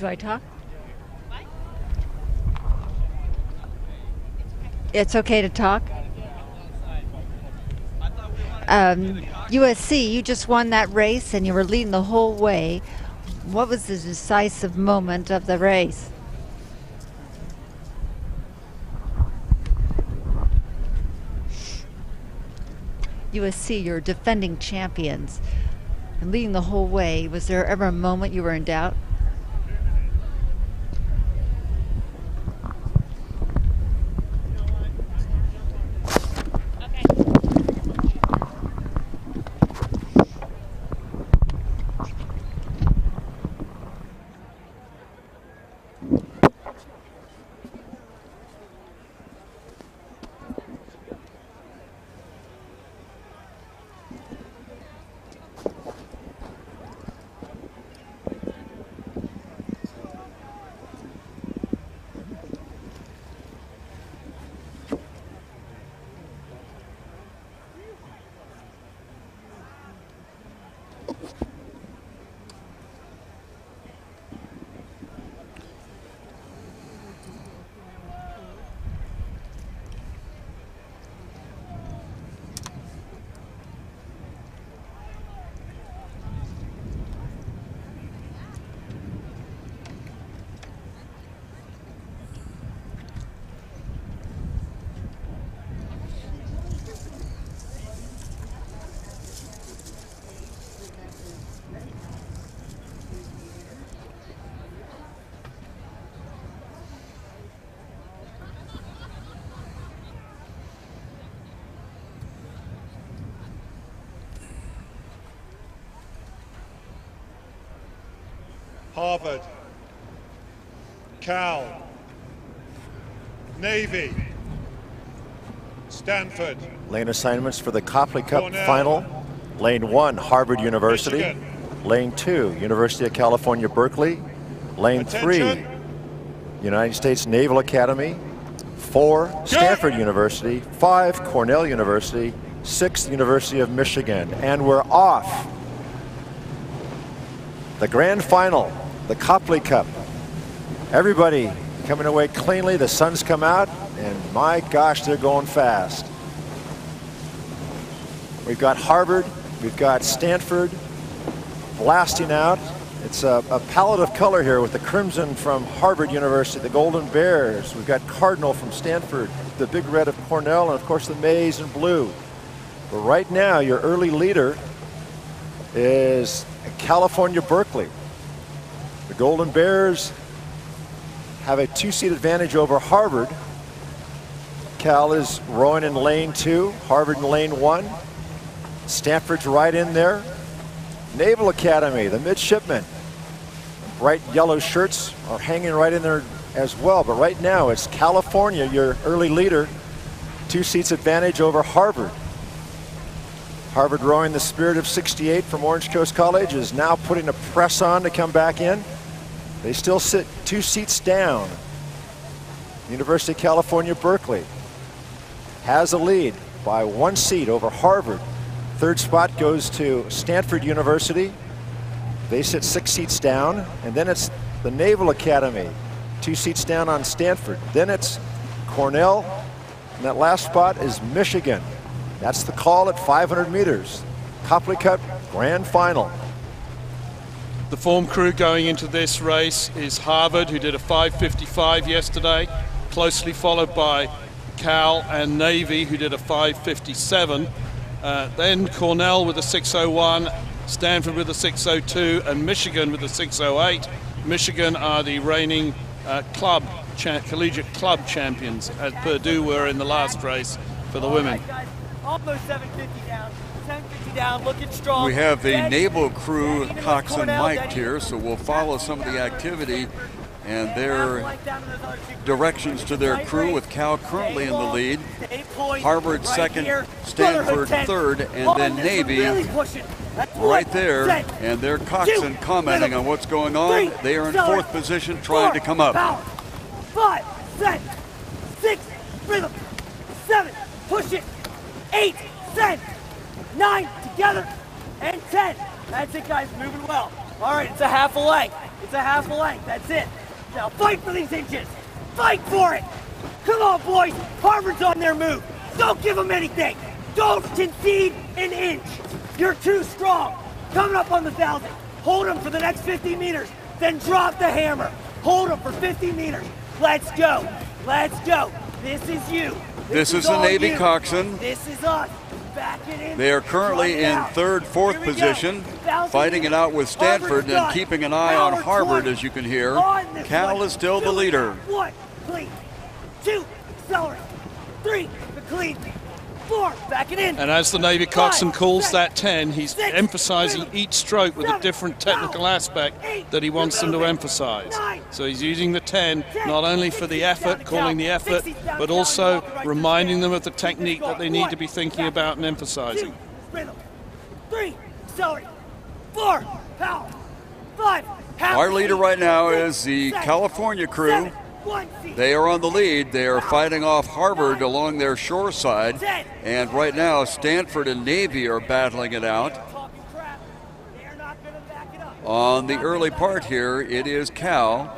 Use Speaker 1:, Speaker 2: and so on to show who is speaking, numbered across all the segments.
Speaker 1: Do I talk? It's okay to talk? USC, you just won that race and you were leading the whole way. What was the decisive moment of the race? USC, you're defending champions and leading the whole way. Was there ever a moment you were in doubt?
Speaker 2: Harvard, Cal, Navy, Stanford.
Speaker 3: Lane assignments for the Copley Cup
Speaker 2: Cornell.
Speaker 3: final. Lane 1, Harvard University.
Speaker 2: Michigan.
Speaker 3: Lane 2, University of California, Berkeley. Lane
Speaker 2: Attention.
Speaker 3: 3, United States Naval Academy. 4, Stanford University. 5, Cornell University. 6, University of Michigan. And we're off. The grand final, the Copley Cup. Everybody coming away cleanly. The sun's come out, and my gosh, they're going fast. We've got Harvard, we've got Stanford blasting out. It's a palette of color here with the crimson from Harvard University, the Golden Bears. We've got Cardinal from Stanford, the big red of Cornell, and of course the maize and blue. But right now, your early leader is California, Berkeley. The Golden Bears have a 2-seat advantage over Harvard. Cal is rowing in lane 2, Harvard in lane 1. Stanford's right in there. Naval Academy, the midshipmen. Bright yellow shirts are hanging right in there as well. But right now it's California, your early leader. 2 seats advantage over Harvard. Harvard rowing the Spirit of 68 from Orange Coast College is now putting a press on to come back in. They still sit 2 seats down. University of California, Berkeley has a lead by 1 seat over Harvard. 3rd spot goes to Stanford University. They sit 6 seats down. And then it's the Naval Academy, 2 seats down on Stanford. Then it's Cornell. And that last spot is Michigan. That's the call at 500 meters. Copley Cup Grand Final.
Speaker 4: The form crew going into this race is Harvard, who did a 5:55 yesterday, closely followed by Cal and Navy, who did a 5:57. Then Cornell with a 6:01, Stanford with a 6:02, and Michigan with a 6:08. Michigan are the reigning collegiate club champions, as Purdue were in the last race for the women.
Speaker 5: Almost 750 down, 750 down, looking strong.
Speaker 6: We have the naval crew coxswain mic'd here, so we'll follow some of the activity and their directions to their crew, with Cal currently in the lead. Harvard second, Stanford third, and then Navy right there, and their coxswain commenting on what's going on. They are in 4th position trying to come up.
Speaker 5: 5, set, 6, rhythm, 7, push it, 8, set, 9, together, and 10. That's it, guys, moving well. All right, it's a half a length. It's a half a length, that's it. Now fight for these inches. Fight for it. Come on, boys. Harvard's on their move. Don't give them anything. Don't concede an inch. You're too strong. Coming up on the 1,000. Hold them for the next 50 meters. Then drop the hammer. Hold them for 50 meters. Let's go. Let's go. This is you.
Speaker 6: This is the Navy
Speaker 5: you.
Speaker 6: coxswain.
Speaker 5: This is us. Back it in.
Speaker 6: They are currently in third, fourth position, fighting it out with Stanford and keeping an eye on Harvard, as you can hear. Cal is still the leader.
Speaker 5: 1, clean. 2, accelerate. 3, the clean. 4, back it in.
Speaker 4: And as the Navy coxswain calls that 10, he's emphasizing each stroke with a different technical aspect that he wants them to emphasize. So he's using the 10 not only for the effort, calling the effort, but also reminding them of the technique that they need to be thinking about and emphasizing.
Speaker 5: 3, accelerate. 4, power. 5,
Speaker 6: Our leader right now is the California crew. They are on the lead. They are fighting off Harvard along their shore side. And right now, Stanford and Navy are battling it out. On the early part here, it is Cal.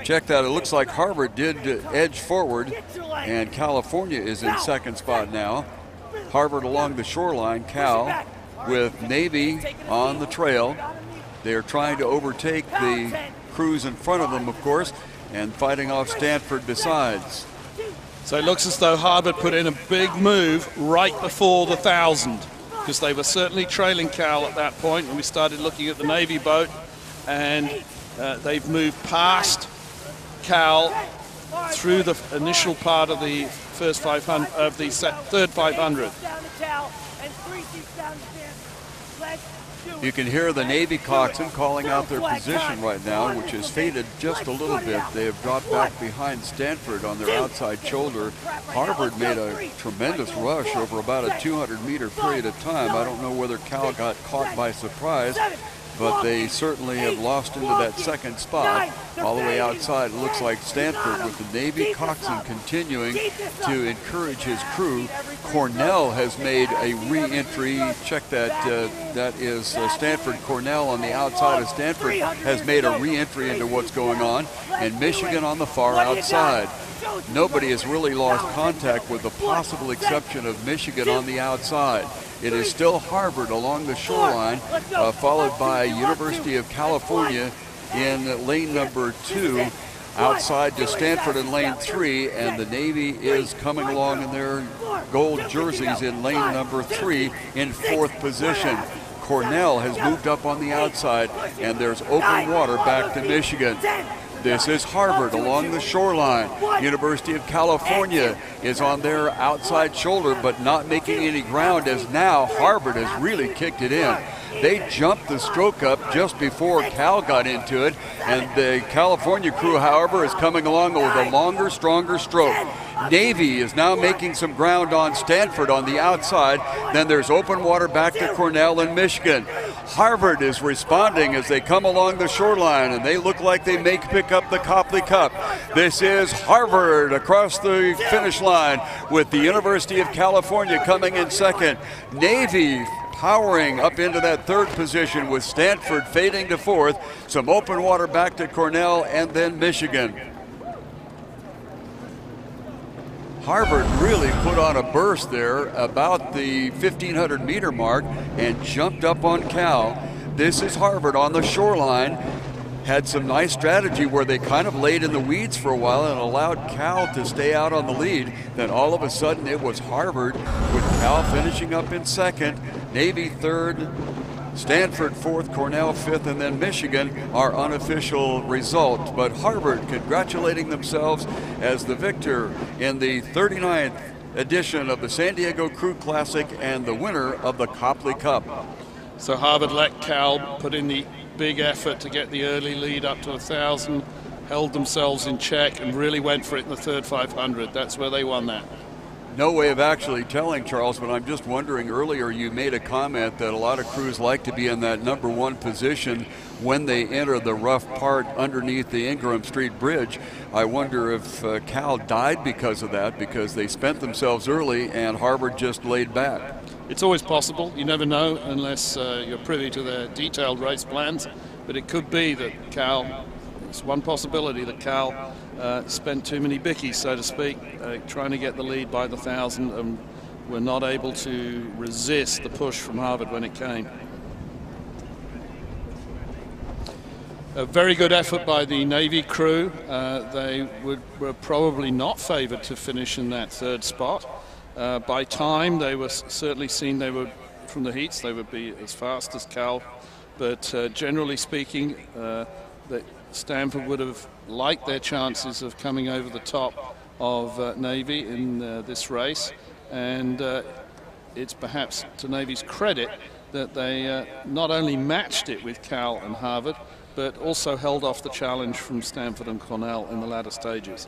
Speaker 6: Check that. It looks like Harvard did edge forward, and California is in second spot now. Harvard along the shoreline, Cal with Navy on the trail. They are trying to overtake the crews in front of them, of course, and fighting off Stanford besides.
Speaker 4: So it looks as though Harvard put in a big move right before the 1,000, because they were certainly trailing Cal at that point when we started looking at the Navy boat, and they've moved past Cal through the initial part of the first 500 of the third 500.
Speaker 6: You can hear the Navy coxswain calling out their position right now, which has faded just a little bit. They have dropped back behind Stanford on their outside shoulder. Harvard made a tremendous rush over about a 200-meter period of time. I don't know whether Cal got caught by surprise, but they certainly have lost into that second spot. All the way outside, it looks like Stanford with the Navy coxswain continuing to encourage his crew. Cornell has made a re-entry. Check that. That is Stanford. Cornell on the outside of Stanford has made a re-entry into what's going on. And Michigan on the far outside. Nobody has really lost contact with the possible exception of Michigan on the outside. It is still Harvard along the shoreline, followed by University of California in lane number 2, outside to Stanford in lane 3, and the Navy is coming along in their gold jerseys in lane number 3 in 4th position. Cornell has moved up on the outside, and there's open water back to Michigan. This is Harvard along the shoreline. University of California is on their outside shoulder, but not making any ground, as now Harvard has really kicked it in. They jumped the stroke up just before Cal got into it, and the California crew, however, is coming along with a longer, stronger stroke. Navy is now making some ground on Stanford on the outside. Then there's open water back to Cornell and Michigan. Harvard is responding as they come along the shoreline, and they look like they may pick up the Copley Cup. This is Harvard across the finish line with the University of California coming in second. Navy powering up into that 3rd position with Stanford fading to 4th. Some open water back to Cornell and then Michigan. Harvard really put on a burst there about the 1,500 meter mark and jumped up on Cal. This is Harvard on the shoreline. Had some nice strategy where they kind of laid in the weeds for a while and allowed Cal to stay out on the lead. Then all of a sudden it was Harvard with Cal finishing up in 2nd, Navy 3rd, Stanford 4th, Cornell 5th, and then Michigan, our unofficial result. But Harvard congratulating themselves as the victor in the 39th edition of the San Diego Crew Classic and the winner of the Copley Cup.
Speaker 4: So Harvard let Cal put in the big effort to get the early lead up to 1,000, held themselves in check and really went for it in the third 500. That's where they won that.
Speaker 6: no way of actually telling, Charles, but I'm just wondering, earlier you made a comment that a lot of crews like to be in that #1 position when they enter the rough part underneath the Ingram Street Bridge. I wonder if Cal died because of that, because they spent themselves early and Harvard just laid back.
Speaker 4: It's always possible. You never know unless you're privy to their detailed race plans. But it could be that Cal, it's one possibility that Cal spent too many bickies, so to speak, trying to get the lead by the 1,000 and were not able to resist the push from Harvard when it came. A very good effort by the Navy crew. They were probably not favored to finish in that 3rd spot. By time, they were certainly seen they were, from the heats, they would be as fast as Cal. But generally speaking, that Stanford would have liked their chances of coming over the top of Navy in this race. And it's perhaps to Navy's credit that they not only matched it with Cal and Harvard, but also held off the challenge from Stanford and Cornell in the latter stages.